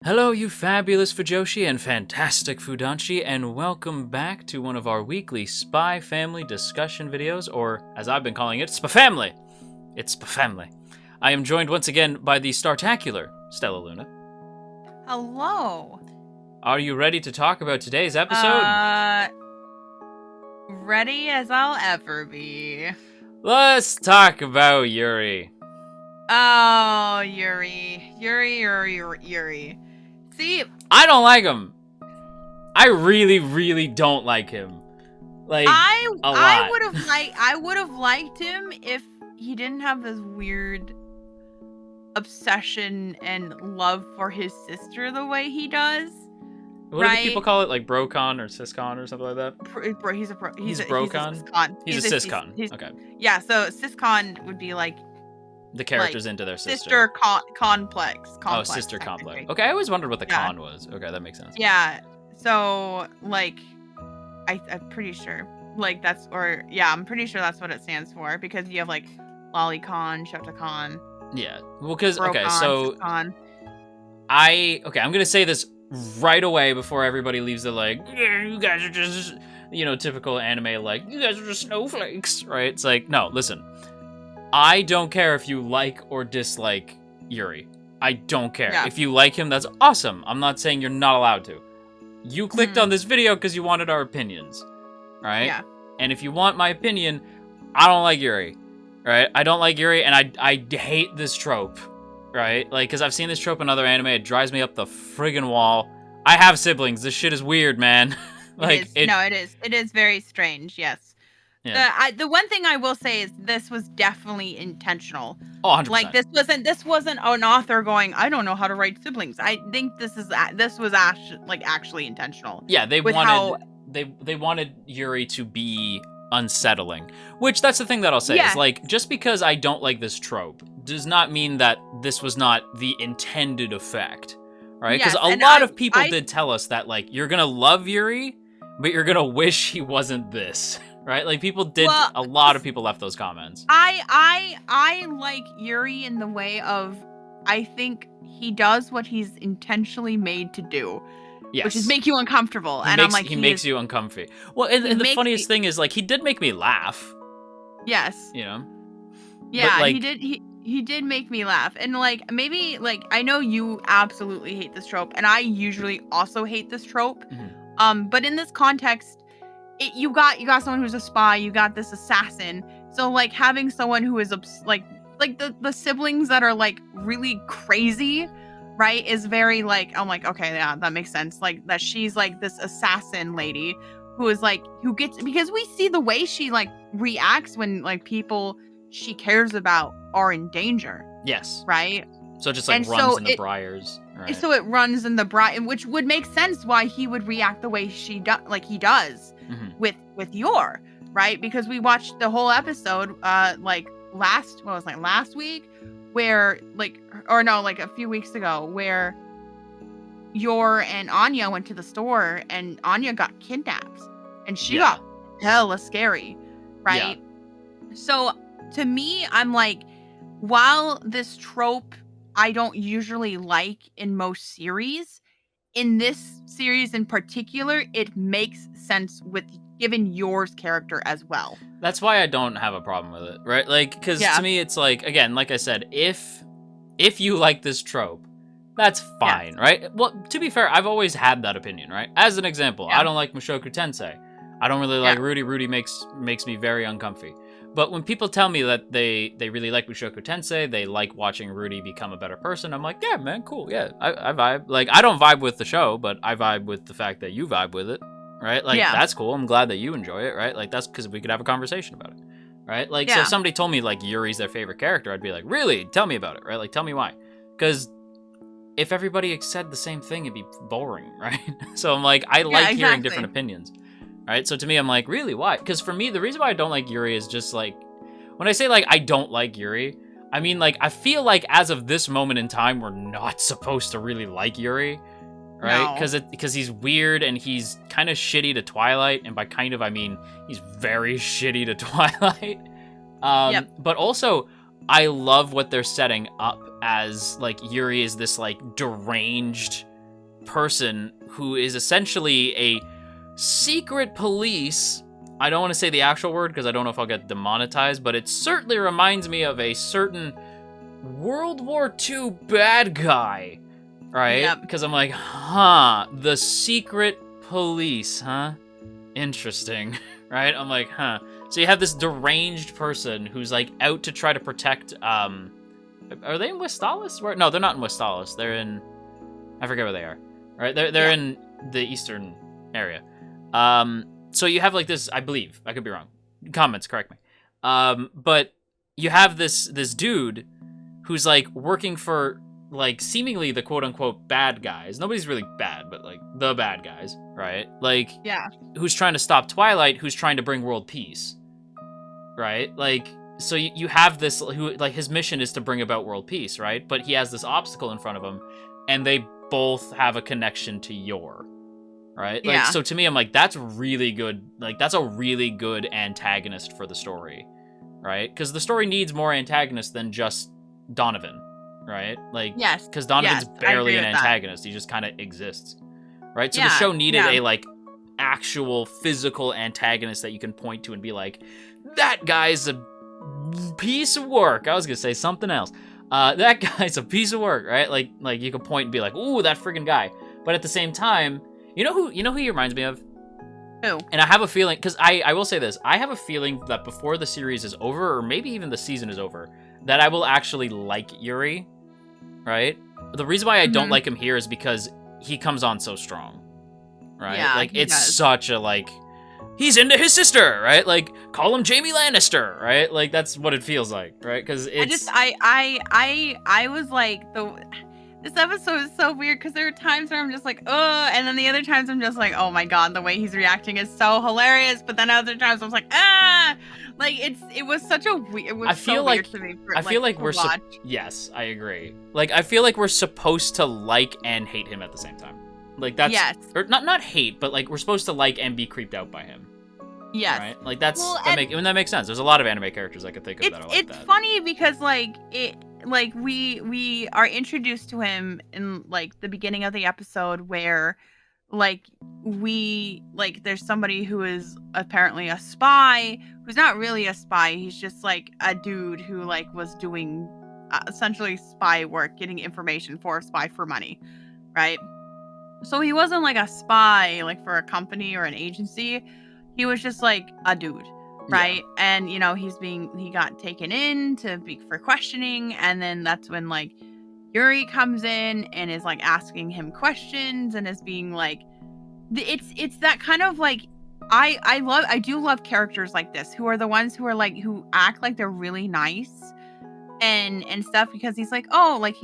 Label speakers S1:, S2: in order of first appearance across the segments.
S1: Hello, you fabulous Fujoshi and fantastic Fudanshi, and welcome back to one of our weekly Spy Family discussion videos, or as I've been calling it, Spafamily. It's Spafamily. I am joined once again by the Startacular Stella Luna.
S2: Hello.
S1: Are you ready to talk about today's episode?
S2: Ready as I'll ever be.
S1: Let's talk about Yuri.
S2: Oh, Yuri. See,
S1: I don't like him. I really don't like him. Like,
S2: I would have liked him if he didn't have this weird obsession and love for his sister the way he does.
S1: What do people call it? Like brocon or siscon or something like that?
S2: He's brocon.
S1: He's a siscon. Okay.
S2: Yeah, so siscon would be like
S1: the characters into their
S2: sister complex.
S1: Oh, sister complex. Okay, I always wondered what the con was. Okay, that makes sense.
S2: Yeah. So like, I'm pretty sure I'm pretty sure that's what it stands for, because you have like lolicon, shotacon.
S1: Yeah. Well, because
S2: I'm
S1: gonna say this right away before everybody leaves. They're like, yeah, you guys are just, typical anime, like, you guys are just snowflakes, right? It's like, no, listen. I don't care if you like or dislike Yuri. I don't care.
S2: Yeah.
S1: If you like him, that's awesome. I'm not saying you're not allowed to. You clicked on this video because you wanted our opinions, right?
S2: Yeah.
S1: And if you want my opinion, I don't like Yuri, right? I don't like Yuri, and I hate this trope, right? Like, because I've seen this trope in other anime. It drives me up the friggin' wall. I have siblings. This shit is weird, man.
S2: It is. It is very strange, yes. Yeah. The one thing I will say is this was definitely intentional.
S1: Oh, 100%.
S2: Like, this wasn't an author going, I don't know how to write siblings. I think this was actually intentional.
S1: Yeah, they wanted Yuri to be unsettling, which that's the thing that I'll say is, like, just because I don't like this trope does not mean that this was not the intended effect, right? Because a lot of people did tell us that, like, you're gonna love Yuri, but you're gonna wish he wasn't this. Right? Like, people did, a lot of people left those comments.
S2: I like Yuri in the way of, I think he does what he's intentionally made to do. Yes. Which is make you uncomfortable.
S1: He makes you uncomfy. Well, and the funniest thing is, like, he did make me laugh.
S2: Yes.
S1: Yeah,
S2: but, like, he did make me laugh. And, like, maybe, like, I know you absolutely hate this trope, and I usually also hate this trope. Mm-hmm. But in this context, you got someone who's a spy, you got this assassin. So, like, having someone who is like the siblings that are, like, really crazy, right, is very, like, I'm like, okay, yeah, that makes sense. Like, that she's like this assassin lady who is like, because we see the way she, like, reacts when, like, people she cares about are in danger.
S1: Yes.
S2: Right?
S1: So it just, like, runs in the briars. Right.
S2: So it runs in the briar, which would make sense why he would react the way he does. Mm-hmm. with Yor, right? Because we watched the whole episode last week, where a few weeks ago, where Yor and Anya went to the store and Anya got kidnapped and she got hella scary, right? Yeah. So to me, I'm like, while this trope I don't usually like in most series, in this series in particular, it makes sense with given Yor's character as well.
S1: That's why I don't have a problem with it, right? Like, because to me, it's like, again, like I said, if you like this trope, that's fine, right? Well, to be fair, I've always had that opinion, right? As an example, I don't like Mushoku Tensei. I don't really like Rudy. Rudy makes me very uncomfy. But when people tell me that they really like Mushoku Tensei, they like watching Rudy become a better person, I'm like, yeah, man, cool, yeah, I vibe. Like, I don't vibe with the show, but I vibe with the fact that you vibe with it, right? Like, that's cool. I'm glad that you enjoy it, right? Like, that's because we could have a conversation about it, right? Like, so if somebody told me, like, Yuri's their favorite character, I'd be like, really? Tell me about it, right? Like, tell me why. Because if everybody said the same thing, it'd be boring, right? So I'm like, I like hearing different opinions. Right? So to me, I'm like, really, why? Because for me, the reason why I don't like Yuri is just, like, when I say, like, I don't like Yuri, I mean, like, I feel like as of this moment in time, we're not supposed to really like Yuri, right? Because he's weird and he's kind of shitty to Twilight, and by kind of, I mean, he's very shitty to Twilight. But also, I love what they're setting up as, like, Yuri is this, like, deranged person who is essentially a secret police. I don't want to say the actual word because I don't know if I'll get demonetized, but it certainly reminds me of a certain World War II bad guy, right?
S2: Yep.
S1: Because I'm like, the secret police, huh? Interesting, right? I'm like, So you have this deranged person who's like out to try to protect, are they in Westalis? No, they're not in Westalis. They're in, I forget where they are, right? They're in the eastern area. So you have like this, I believe, I could be wrong. Comments, correct me. But you have this dude who's like working for like seemingly the quote unquote bad guys. Nobody's really bad, but like the bad guys, right? Like, who's trying to stop Twilight, who's trying to bring world peace, right? Like, so you have this who like his mission is to bring about world peace, right? But he has this obstacle in front of him, and they both have a connection to Yor. Right? Like, so to me, I'm like, that's really good. Like, that's a really good antagonist for the story, right? Because the story needs more antagonists than just Donovan, right? Like, because Donovan's barely an antagonist. He just kind of exists, right? So the show needed a, like, actual physical antagonist that you can point to and be like, that guy's a piece of work. I was going to say something else. That guy's a piece of work, right? Like you can point and be like, ooh, that friggin' guy. But at the same time, you know who he reminds me of?
S2: Who?
S1: And I have a feeling, because I will say this, I have a feeling that before the series is over, or maybe even the season is over, that I will actually like Yuri, right? The reason why I don't like him here is because he comes on so strong, right?
S2: Yeah,
S1: like, it's such a, like, he's into his sister, right? Like, call him Jaime Lannister, right? Like, that's what it feels like, right? Because it's...
S2: I was like, this episode is so weird because there are times where I'm just like, ugh, and then the other times I'm just like, oh my god, the way he's reacting is so hilarious. But then other times I was like, like it was such a weird. It was weird to me.
S1: I feel like we're yes, I agree. Like, I feel like we're supposed to like and hate him at the same time. Like, that's or not hate, but like we're supposed to like and be creeped out by him.
S2: Yes.
S1: Right? Like, that makes sense. There's a lot of anime characters I could think of that are like that.
S2: It's funny because like we are introduced to him in like the beginning of the episode where like there's somebody who is apparently a spy who's not really a spy. He's just like a dude who like was doing essentially spy work, getting information for a spy for money, right? So he wasn't like a spy like for a company or an agency. He was just like a dude. Right. Yeah. And, you know, he got taken in for questioning. And then that's when like Yuri comes in and is like asking him questions and is being like, it's that kind of like, I do love characters like this who are the ones who are like, who act like they're really nice and stuff, because he's like, oh, like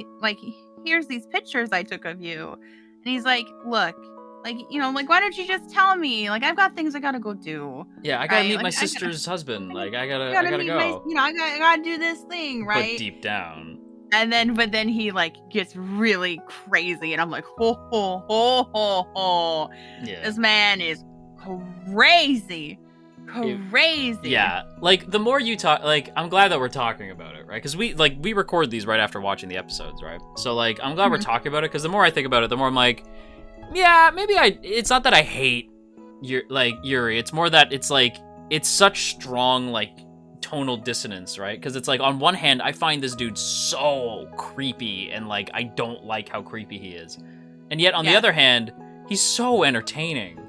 S2: here's these pictures I took of you. And he's like, look, like, you know, like, why don't you just tell me? Like, I've got things I gotta go do.
S1: Yeah, I gotta meet my sister's husband. Like, I gotta go.
S2: I gotta do this thing, right?
S1: But deep down.
S2: But then he, like, gets really crazy. And I'm like, ho, ho, ho, ho, ho. Yeah. This man is crazy. Crazy.
S1: Yeah. Like, the more you talk, like, I'm glad that we're talking about it, right? Because we record these right after watching the episodes, right? So, like, I'm glad we're talking about it, because the more I think about it, the more I'm like, yeah, maybe it's not that I hate Yuri. It's more that it's like, it's such strong, like, tonal dissonance, right? Because it's like, on one hand, I find this dude so creepy, and like, I don't like how creepy he is. And yet, on the other hand, he's so entertaining,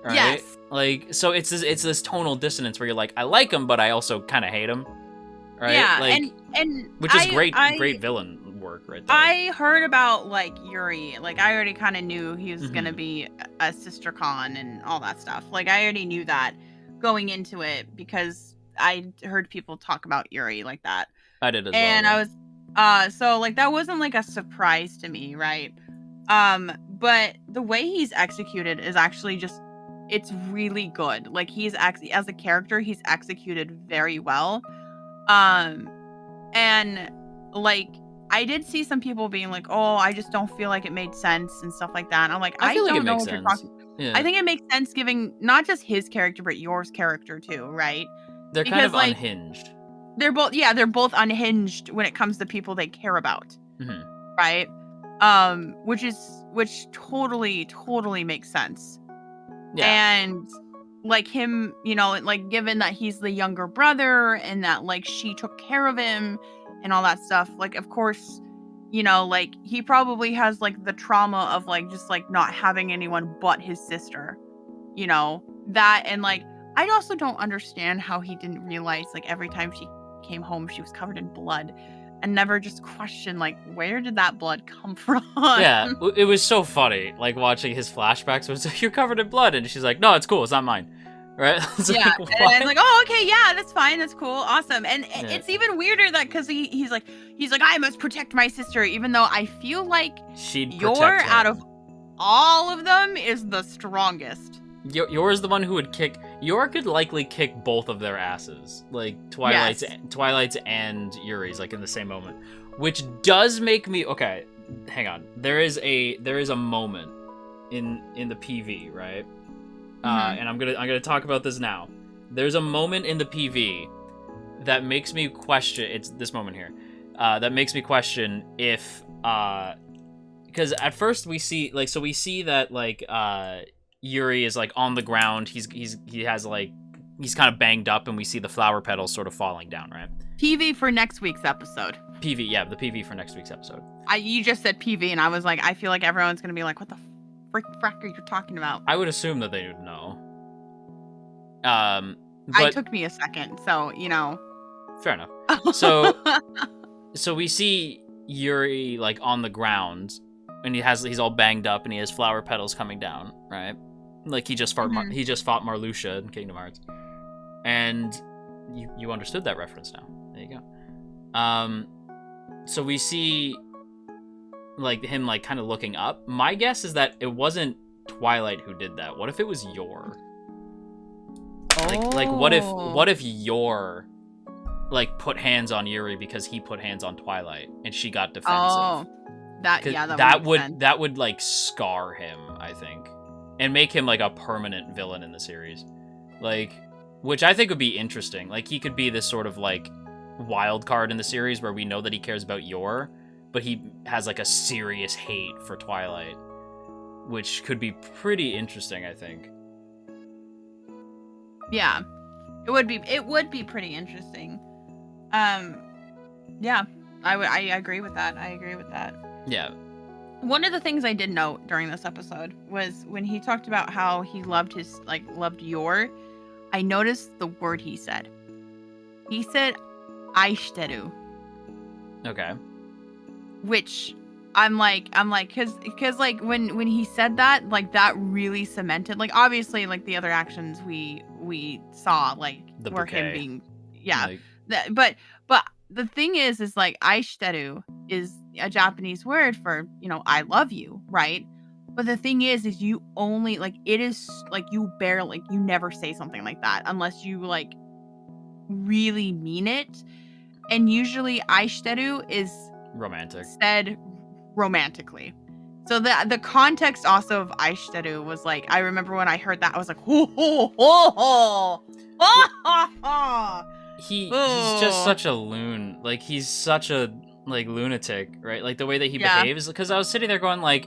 S1: right?
S2: Yes.
S1: Like, so it's this tonal dissonance where you're like, I like him, but I also kind of hate him, right?
S2: Yeah,
S1: like,
S2: and
S1: which is great villain work right there.
S2: I heard about like Yuri, like I already kind of knew he was gonna be a sister con and all that stuff. Like I already knew that going into it because I heard people talk about Yuri like that.
S1: I did as well.
S2: And I was so like that wasn't like a surprise to me, right? But the way he's executed is actually just, it's really good. Like he's actually, as a character, he's executed very well. And like I did see some people being like, "Oh, I just don't feel like it made sense" and stuff like that. And I'm like, I don't know what you're talking. Yeah. I think it makes sense giving not just his character but yours character too, right?
S1: They're kind of like, unhinged.
S2: They're both unhinged when it comes to people they care about, right? which totally makes sense.
S1: Yeah.
S2: And like him, like given that he's the younger brother and that like she took care of him and all that stuff, like of course, like he probably has like the trauma of like just like not having anyone but his sister, that. And like I also don't understand how he didn't realize like every time she came home she was covered in blood and never just questioned like where did that blood come from.
S1: Yeah, it was so funny like watching his flashbacks was like, you're covered in blood, and she's like, no, it's cool, it's not mine. Right?
S2: Yeah, and like, oh, okay, yeah, that's fine, that's cool, awesome. And it's even weirder that because he's like, I must protect my sister, even though I feel like Yor out of all of them is the strongest.
S1: Yor's the one who would kick. Yor could likely kick both of their asses, like Twilight's and Yuri's, like in the same moment, which does make me okay. Hang on, there is a moment in the PV, right? And I'm gonna talk about this now. There's a moment in the PV that makes me question. It's this moment here that makes me question if because at first we see that like Yuri is like on the ground. He has like he's kind of banged up, and we see the flower petals sort of falling down. Right.
S2: PV for next week's episode.
S1: PV, yeah, the PV for next week's episode.
S2: You just said PV, and I was like, I feel like everyone's gonna be like, what the frack are you talking about?
S1: I would assume that they would know.
S2: It took me a second, so
S1: fair enough. So we see Yuri like on the ground, and he's all banged up, and he has flower petals coming down, right? Like he just fought Marluxia in Kingdom Hearts, and you understood that reference now. There you go. So we see like him like kind of looking up. My guess is that it wasn't Twilight who did that. What if it was Yor? Like what if Yor like put hands on Yuri because he put hands on Twilight and she got defensive?
S2: Oh, that
S1: would like scar him, I think, and make him like a permanent villain in the series. Like, which I think would be interesting. Like he could be this sort of like wild card in the series where we know that he cares about Yor, but he has like a serious hate for Twilight, which could be pretty interesting, I think.
S2: Yeah, it would be pretty interesting. Yeah, I agree with that.
S1: Yeah.
S2: One of the things I did note during this episode was when he talked about how he loved Yor, I noticed the word he said. He said "aishiteru."
S1: Okay.
S2: Which I'm like, cause like when he said that, like that really cemented, like obviously like the other actions we saw, like
S1: the
S2: were
S1: bouquet.
S2: Him being, yeah.
S1: Like...
S2: But the thing is like aishiteru is a Japanese word for, I love you, right? But the thing is you only like, it is like you barely, like you never say something like that unless you like really mean it. And usually aishiteru is
S1: romantic,
S2: said romantically. So the context also of aishiteru was like, I remember when I heard that, I was like, ho ho ho ho, ha ha.
S1: He's just such a loon. Like he's such a like lunatic, right? Like the way that he behaves. Because I was sitting there going like,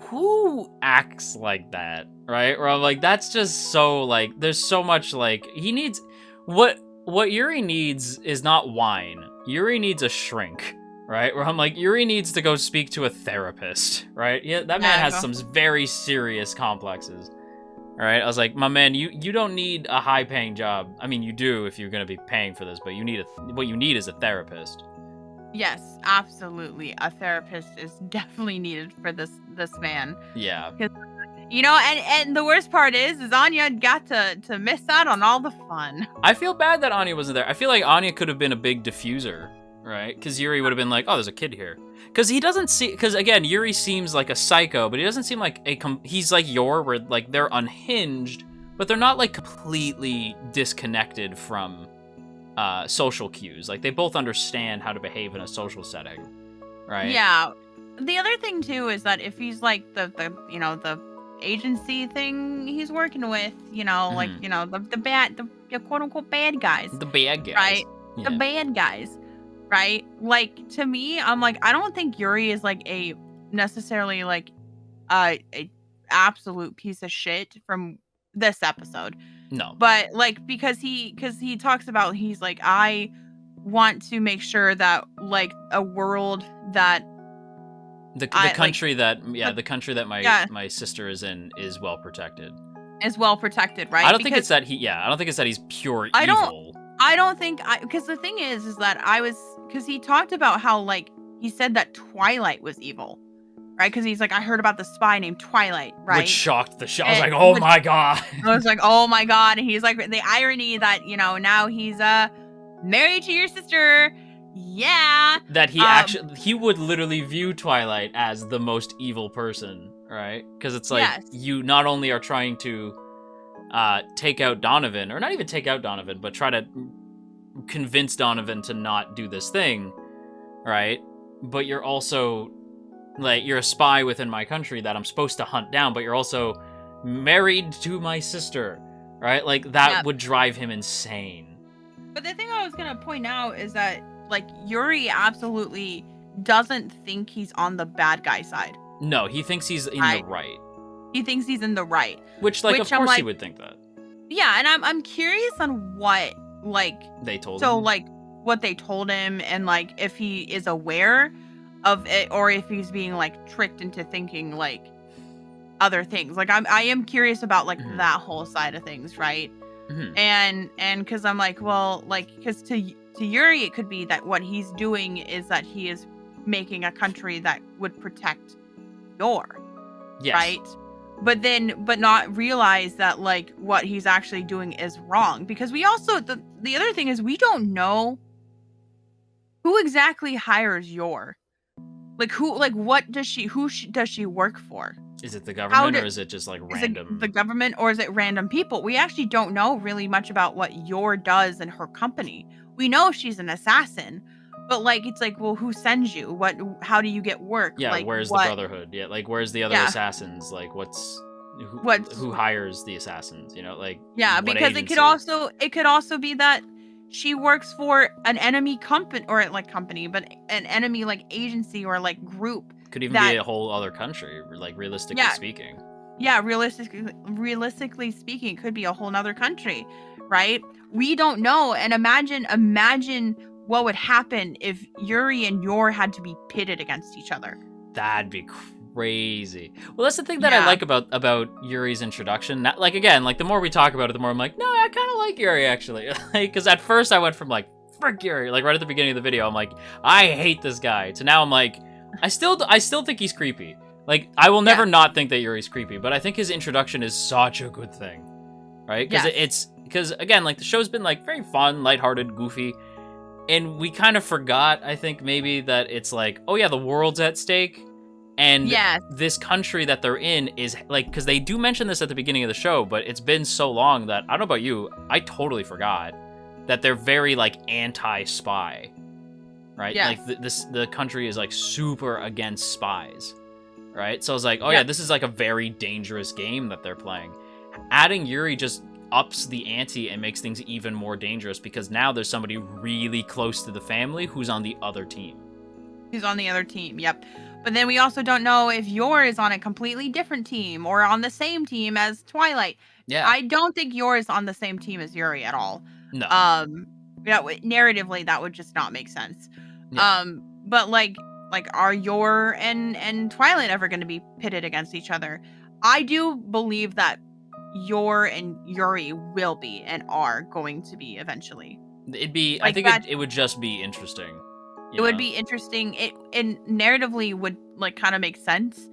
S1: who acts like that, right? Or I'm like, that's just so like, there's so much like he needs. What Yuri needs is not wine. Yuri needs a shrink, right? Where I'm like, Yuri needs to go speak to a therapist, right? Yeah, that man has some very serious complexes. All right, I was like, my man, you don't need a high-paying job. I mean, you do if you're gonna be paying for this, but what you need is a therapist.
S2: Yes, absolutely. A therapist is definitely needed for this man.
S1: Yeah.
S2: And the worst part is Anya got to miss out on all the fun.
S1: I feel bad that Anya wasn't there. I feel like Anya could have been a big diffuser, right? Because Yuri would have been like, oh, there's a kid here. Because he doesn't see... Because, again, Yuri seems like a psycho, but he doesn't seem like he's like Yor, where, like, they're unhinged, but they're not, like, completely disconnected from social cues. Like, they both understand how to behave in a social setting, right?
S2: Yeah. The other thing, too, is that if he's, like, the agency thing he's working with, like, the quote-unquote bad guys.
S1: The bad guys.
S2: Right?
S1: Yeah.
S2: The bad guys. right? Like, to me, I'm like, I don't think Yuri is like a necessarily like a absolute piece of shit from this episode.
S1: No.
S2: But like, because he talks about, he's like, I want to make sure that like a world that
S1: the country
S2: like,
S1: that the country that my sister is in is well protected.
S2: Is well protected, right?
S1: I don't think it's that he's pure evil.
S2: I don't think because the thing is that because he talked about how like he said that Twilight was evil, right? Because he's like, I heard about the spy named Twilight, right?
S1: Which shocked the show. I was like, oh my god.
S2: I was like, oh my god. And he's like, the irony that, you know, now he's married to your sister. Yeah.
S1: That he would literally view Twilight as the most evil person, right? Because it's like, you not only are trying to take out Donovan, or not even take out Donovan, but try to convince Donovan to not do this thing, right? But you're also, like, you're a spy within my country that I'm supposed to hunt down, but you're also married to my sister, right? Like, that would drive him insane.
S2: But the thing I was gonna point out is that, like, Yuri absolutely doesn't think he's on the bad guy side.
S1: No, he thinks he's in the right.
S2: He thinks he's in the right.
S1: Which of course he would think that.
S2: Yeah, and I'm curious on what, like...
S1: They told him.
S2: So, like, what they told him, and, like, if he is aware of it, or if he's being, like, tricked into thinking, like, other things. Like, I am curious about, like, that whole side of things, right? Mm-hmm. And because I'm like, well, like, because to Yuri, it could be that what he's doing is that he is making a country that would protect Yor. Yes. Right? But not realize that, like, what he's actually doing is wrong. Because we also, the other thing is, we don't know who exactly hires Yor. Like, what does she work for?
S1: Is it the government, or is it just, like, random?
S2: Is it the government, or is it random people? We actually don't know really much about what Yor does in her company. We know she's an assassin, but, like, it's like, well, who sends you? How do you get work?
S1: Yeah,
S2: like,
S1: where's the Brotherhood? Yeah, like, where's the other assassins? Like, who hires the assassins? You know, like,
S2: because agency? it could also be that she works for an enemy company, or like company, but an enemy, like, agency or, like, group.
S1: Could even be a whole other country, like, realistically speaking.
S2: Yeah, realistically speaking, it could be a whole nother country, right? We don't know. And imagine what would happen if Yuri and Yor had to be pitted against each other.
S1: That'd be crazy. Well, that's the thing that I like about Yuri's introduction. Like, again, like, the more we talk about it, the more I'm like, no, I kind of like Yuri, actually. Because at first I went from, like, frick Yuri, like, right at the beginning of the video, I'm like, I hate this guy. To now I'm like, I still think he's creepy. Like, I will never not think that Yuri's creepy, but I think his introduction is such a good thing, right? Because because, again, like, the show's been, like, very fun, lighthearted, goofy, and we kind of forgot, I think, maybe, that it's like, oh yeah, the world's at stake, and this country that they're in is, like, because they do mention this at the beginning of the show, but it's been so long that, I don't know about you, I totally forgot that they're very, like, anti-spy, right? Yes. Like, the country is, like, super against spies, right? So I was like, oh yeah, this is, like, a very dangerous game that they're playing. Adding Yuri just ups the ante and makes things even more dangerous, because now there's somebody really close to the family who's on the other team.
S2: He's on the other team, yep. But then we also don't know if Yor is on a completely different team or on the same team as Twilight. Yeah. I don't think Yor is on the same team as Yuri at all.
S1: No.
S2: Narratively, that would just not make sense. Yeah. But like are Yor and Twilight ever going to be pitted against each other? I do believe that Yor and Yuri will be and are going to be eventually.
S1: It'd be, like, I think it would just be interesting.
S2: It would be interesting. It narratively would, like, kind of make sense,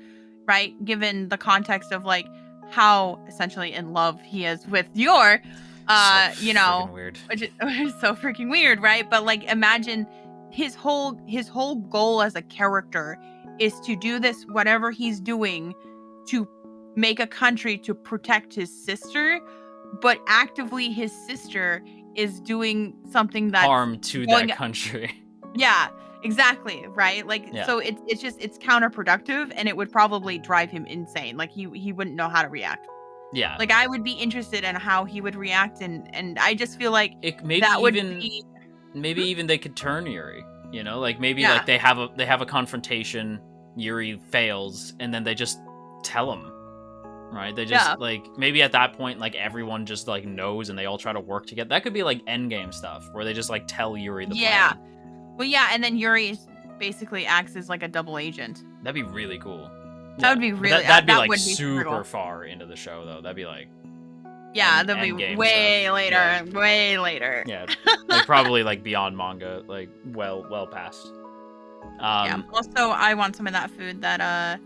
S2: right? Given the context of, like, how essentially in love he is with Yor, you know,
S1: weird.
S2: Which is so freaking weird, right? But, like, imagine his whole goal as a character is to do this, whatever he's doing, to make a country to protect his sister, but actively his sister is doing something that's
S1: harm to that country.
S2: Yeah, exactly, right? Like, so it's counterproductive, and it would probably drive him insane. Like, he wouldn't know how to react.
S1: Yeah.
S2: Like, I would be interested in how he would react, and I just feel like
S1: maybe even they could turn Yuri. You know, like maybe like they have a confrontation, Yuri fails, and then they just tell him. Right? They just like maybe at that point like everyone just like knows and they all try to work together. That could be like endgame stuff where they just like tell Yuri the plan.
S2: Well, yeah, and then Yuri basically acts as like a double agent.
S1: That'd be really cool.
S2: That would be really.
S1: That'd be like super far into the show though. That'd be like.
S2: Yeah, that'd be way later. Yeah. Way later.
S1: Yeah, like probably like beyond manga, like well past.
S2: Also, I want some of that food that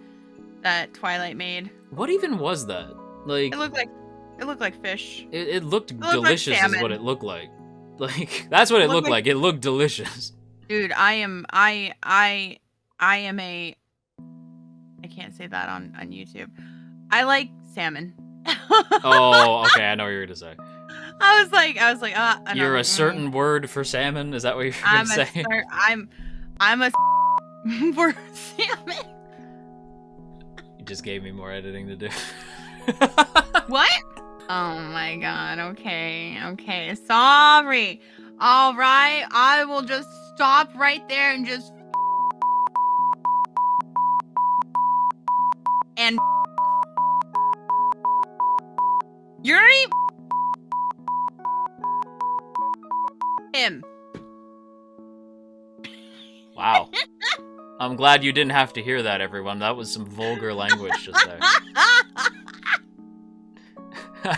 S2: Twilight made.
S1: What even was that? Like
S2: it looked like fish.
S1: It looked delicious, like is what it looked like. Like that's what it looked like. It looked delicious.
S2: Dude, I am a. I can't say that on YouTube. I like salmon.
S1: Oh, okay. I know what you're gonna say.
S2: I was like,
S1: you're a certain word for salmon. Is that what you're gonna say?
S2: I'm a for salmon.
S1: You just gave me more editing to do.
S2: What? Oh my god. Okay. Sorry. All right. I will just stop right there and just and Yuri him.
S1: Wow. I'm glad you didn't have to hear that, everyone. That was some vulgar language just there.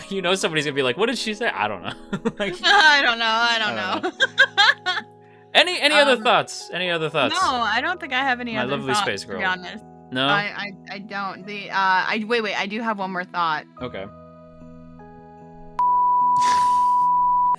S1: You know somebody's gonna be like, what did she say? I don't know. Like,
S2: I don't know.
S1: Any other thoughts? Any other thoughts?
S2: No, I don't think I have any other
S1: lovely
S2: thoughts,
S1: space girl.
S2: to be honest.
S1: No?
S2: I don't. Wait, I do have one more thought.
S1: Okay.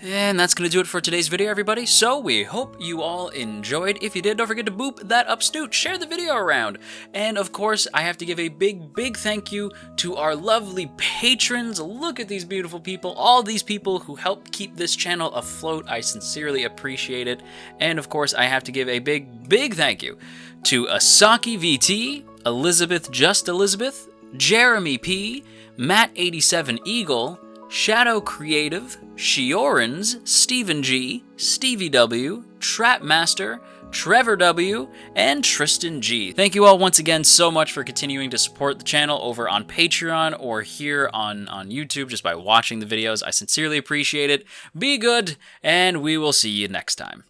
S1: And that's going to do it for today's video, everybody. So we hope you all enjoyed. If you did, don't forget to boop that up snoot. Share the video around. And of course, I have to give a big thank you to our lovely patrons. Look at these beautiful people. All these people who help keep this channel afloat. I sincerely appreciate it. And of course, I have to give a big thank you to Asaki VT, Elizabeth Just Elizabeth, Jeremy P, Matt87 Eagle, Shadow Creative, Shiorans, Stephen G, Stevie W, Trapmaster, Trevor W, and Tristan G. Thank you all once again so much for continuing to support the channel over on Patreon or here on YouTube just by watching the videos. I sincerely appreciate it. Be good, and we will see you next time.